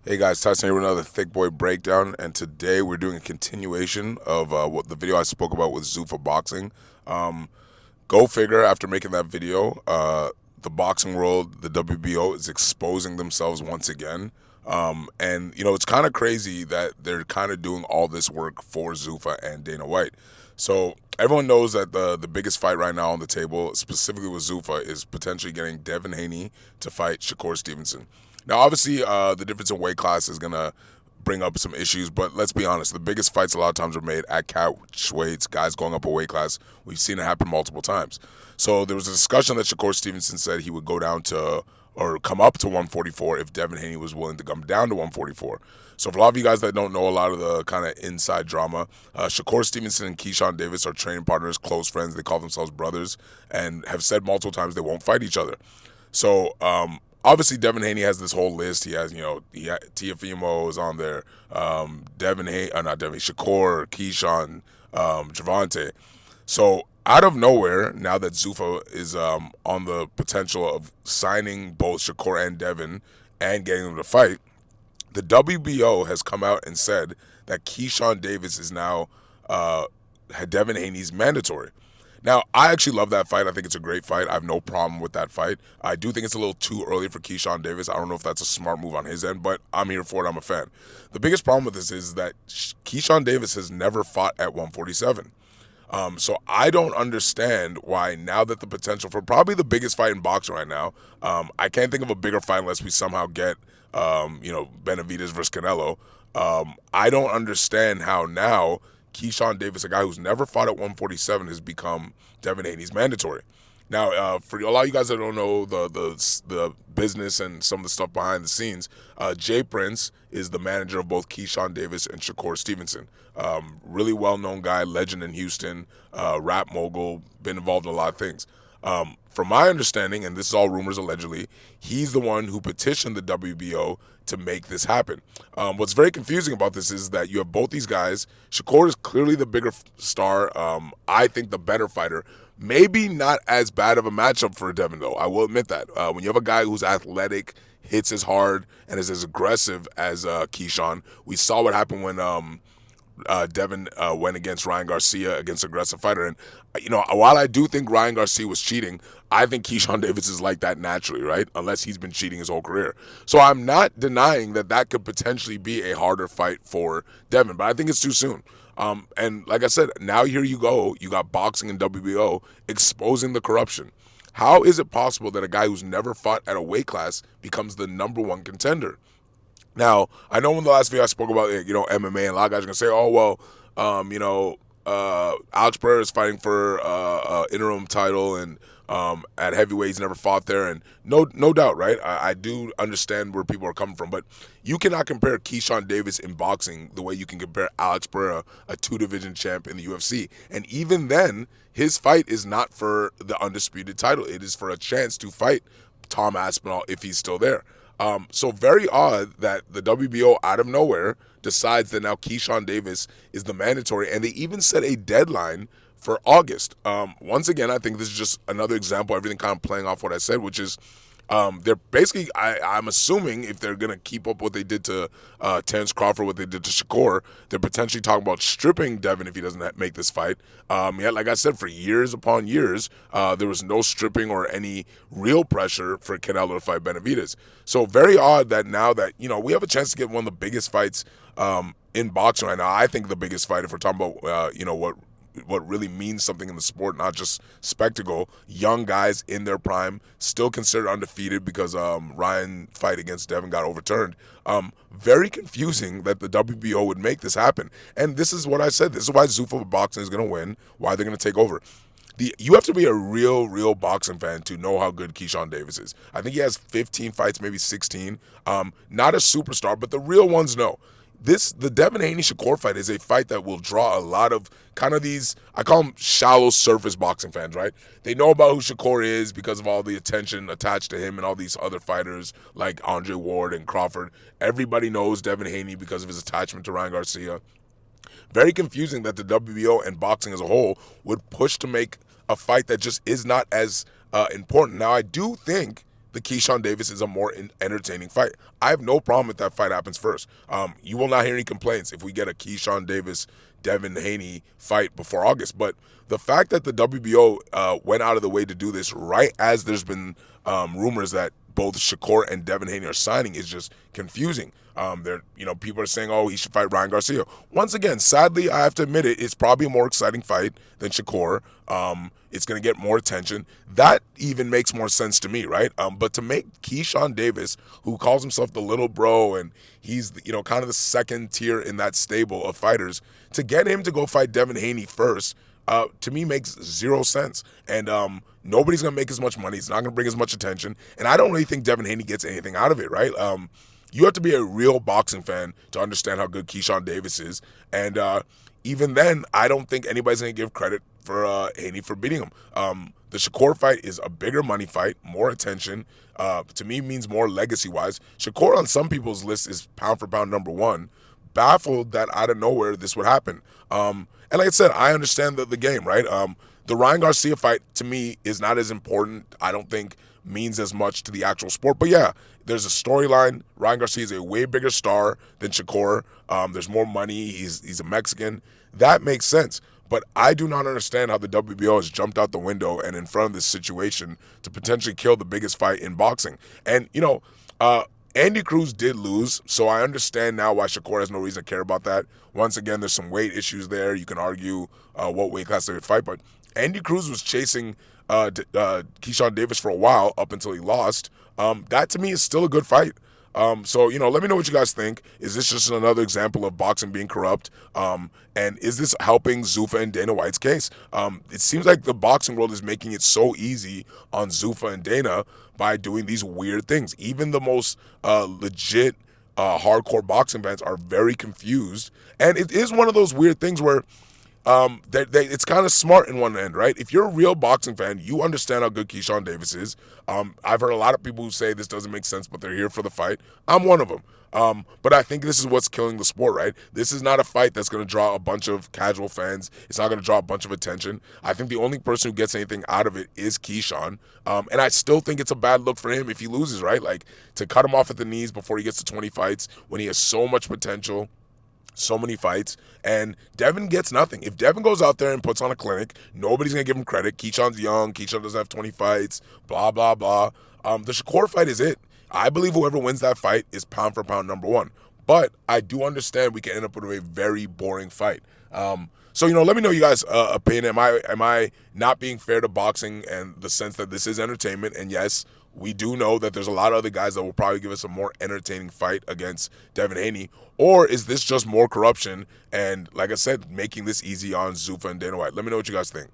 Hey guys, Tyson here with another Thick Boy Breakdown, and today we're doing a continuation of what the video I spoke about with Zuffa Boxing. Um, Go figure, after making that video, the boxing world, the WBO, is exposing themselves once again. And, it's kind of crazy that they're kind of doing all this work for Zuffa and Dana White. So everyone knows that the biggest fight right now on the table, specifically with Zuffa, is potentially getting Devin Haney to fight Shakur Stevenson. Now, obviously, the difference in weight class is going to bring up some issues, but let's be honest, the biggest fights a lot of times are made at catch weights, guys going up a weight class. We've seen it happen multiple times. So there was a discussion that Shakur Stevenson said he would go down to or come up to 144 if Devin Haney was willing to come down to 144. So for a lot of you guys that don't know a lot of the kind of inside drama, Shakur Stevenson and Keyshawn Davis are training partners, close friends. They call themselves brothers and have said multiple times they won't fight each other. So obviously Devin Haney has this whole list. He has, Tiafimo is on there, Devin Haney, not Devin, Shakur, Keyshawn, Javante. So out of nowhere, now that Zuffa is on the potential of signing both Shakur and Devin and getting them to fight, the WBO has come out and said that Keyshawn Davis is now Devin Haney's mandatory. Now, I actually love that fight. I think it's a great fight. I have no problem with that fight. I do think it's a little too early for Keyshawn Davis. I don't know if that's a smart move on his end, but I'm here for it. I'm a fan. The biggest problem with this is that Keyshawn Davis has never fought at 147. So I don't understand why, now that the potential for probably the biggest fight in boxing right now, I can't think of a bigger fight unless we somehow get, Benavidez versus Canelo. I don't understand how now Keyshawn Davis, a guy who's never fought at 147, has become Devin Haney's mandatory. Now, for a lot of you guys that don't know the business and some of the stuff behind the scenes, Jay Prince is the manager of both Keyshawn Davis and Shakur Stevenson. Really well-known guy, legend in Houston, rap mogul, been involved in a lot of things. From my understanding, and this is all rumors allegedly, he's the one who petitioned the WBO to make this happen. What's very confusing about this is that you have both these guys. Shakur is clearly the bigger star. I think the better fighter. Maybe not as bad of a matchup for Devin, though. I will admit that. When you have a guy who's athletic, hits as hard, and is as aggressive as Keyshawn, we saw what happened when Devin went against Ryan Garcia, against aggressive fighter. And, while I do think Ryan Garcia was cheating, I think Keyshawn Davis is like that naturally, right? Unless he's been cheating his whole career. So I'm not denying that that could potentially be a harder fight for Devin, but I think it's too soon. And like I said, now here you go. You got boxing and WBO exposing the corruption. How is it possible that a guy who's never fought at a weight class becomes the number one contender? Now, I know in the last video I spoke about, MMA, and a lot of guys are going to say, oh, well, Alex Pereira is fighting for interim title, and at heavyweight he's never fought there, and no doubt, right? I do understand where people are coming from, but you cannot compare Keyshawn Davis in boxing the way you can compare Alex Pereira, a two-division champ in the UFC. And even then, his fight is not for the undisputed title. It is for a chance to fight Tom Aspinall if he's still there. So very odd that the WBO out of nowhere decides that now Keyshawn Davis is the mandatory, and they even set a deadline for August. Once again, I think this is just another example, everything kind of playing off what I said, which is they're basically, I'm assuming if they're going to keep up what they did to Terrence Crawford, what they did to Shakur, they're potentially talking about stripping Devin if he doesn't make this fight. Yet, like I said, for years upon years, there was no stripping or any real pressure for Canelo to fight Benavidez. So very odd that now that, we have a chance to get one of the biggest fights in boxing right now. I think the biggest fight, if we're talking about, what really means something in the sport, not just spectacle. Young guys in their prime, still considered undefeated because Ryan fight against Devin got overturned. Very confusing that the WBO would make this happen. And this is what I said. This is why Zuffa Boxing is going to win, why they're going to take over. You have to be a real boxing fan to know how good Keyshawn Davis is. I think he has 15 fights, maybe 16. Not a superstar, but the real ones know. The Devin Haney Shakur fight is a fight that will draw a lot of kind of these, I call them shallow surface boxing fans, right? They know about who Shakur is because of all the attention attached to him and all these other fighters like Andre Ward and Crawford. Everybody knows Devin Haney because of his attachment to Ryan Garcia. Very confusing that the WBO and boxing as a whole would push to make a fight that just is not as important. Now, I do think the Keyshawn Davis is a more entertaining fight. I have no problem if that fight happens first. You will not hear any complaints if we get a Keyshawn Davis Devin Haney fight before August. But the fact that the WBO went out of the way to do this right as there's been rumors that both Shakur and Devin Haney are signing is just confusing. People are saying, oh, he should fight Ryan Garcia. Once again, sadly, I have to admit it's probably a more exciting fight than Shakur. It's going to get more attention. That even makes more sense to me, right? But to make Keyshawn Davis, who calls himself the little bro, and he's kind of the second tier in that stable of fighters, to get him to go fight Devin Haney first, to me makes zero sense. And nobody's going to make as much money. It's not going to bring as much attention. And I don't really think Devin Haney gets anything out of it, right? You have to be a real boxing fan to understand how good Keyshawn Davis is. And even then, I don't think anybody's going to give credit for Haney for beating him. The Shakur fight is a bigger money fight, more attention. To me, means more legacy-wise. Shakur on some people's list is pound for pound #1. Baffled that out of nowhere this would happen. And like I said, I understand the game, right? The Ryan Garcia fight, to me, is not as important. I don't think means as much to the actual sport. But yeah, there's a storyline. Ryan Garcia is a way bigger star than Shakur. There's more money. He's a Mexican. That makes sense. But I do not understand how the WBO has jumped out the window and in front of this situation to potentially kill the biggest fight in boxing. And, Andy Cruz did lose, so I understand now why Shakur has no reason to care about that. Once again, there's some weight issues there. You can argue what weight class they would fight, but Andy Cruz was chasing Keyshawn Davis for a while up until he lost. That, to me, is still a good fight. So let me know what you guys think. Is this just another example of boxing being corrupt? And is this helping Zuffa and Dana White's case? It seems like the boxing world is making it so easy on Zuffa and Dana by doing these weird things. Even the most legit hardcore boxing fans are very confused. And it is one of those weird things where it's kind of smart in one end, right? If you're a real boxing fan, you understand how good Keyshawn Davis is. I've heard a lot of people who say this doesn't make sense, but they're here for the fight. I'm one of them. But I think this is what's killing the sport, right? This is not a fight that's going to draw a bunch of casual fans. It's not going to draw a bunch of attention. I think the only person who gets anything out of it is Keyshawn. And I still think it's a bad look for him if he loses, right? Like, to cut him off at the knees before he gets to 20 fights when he has so much potential. So many fights, and Devin gets nothing. If Devin goes out there and puts on a clinic, nobody's going to give him credit. Keyshawn's young. Keyshawn doesn't have 20 fights, blah, blah, blah. The Shakur fight is it. I believe whoever wins that fight is pound for pound #1. But I do understand we can end up with a very boring fight. So, let me know you guys' opinion. Am I not being fair to boxing and the sense that this is entertainment? And yes, we do know that there's a lot of other guys that will probably give us a more entertaining fight against Devin Haney. Or is this just more corruption and, like I said, making this easy on Zuffa and Dana White? Let me know what you guys think.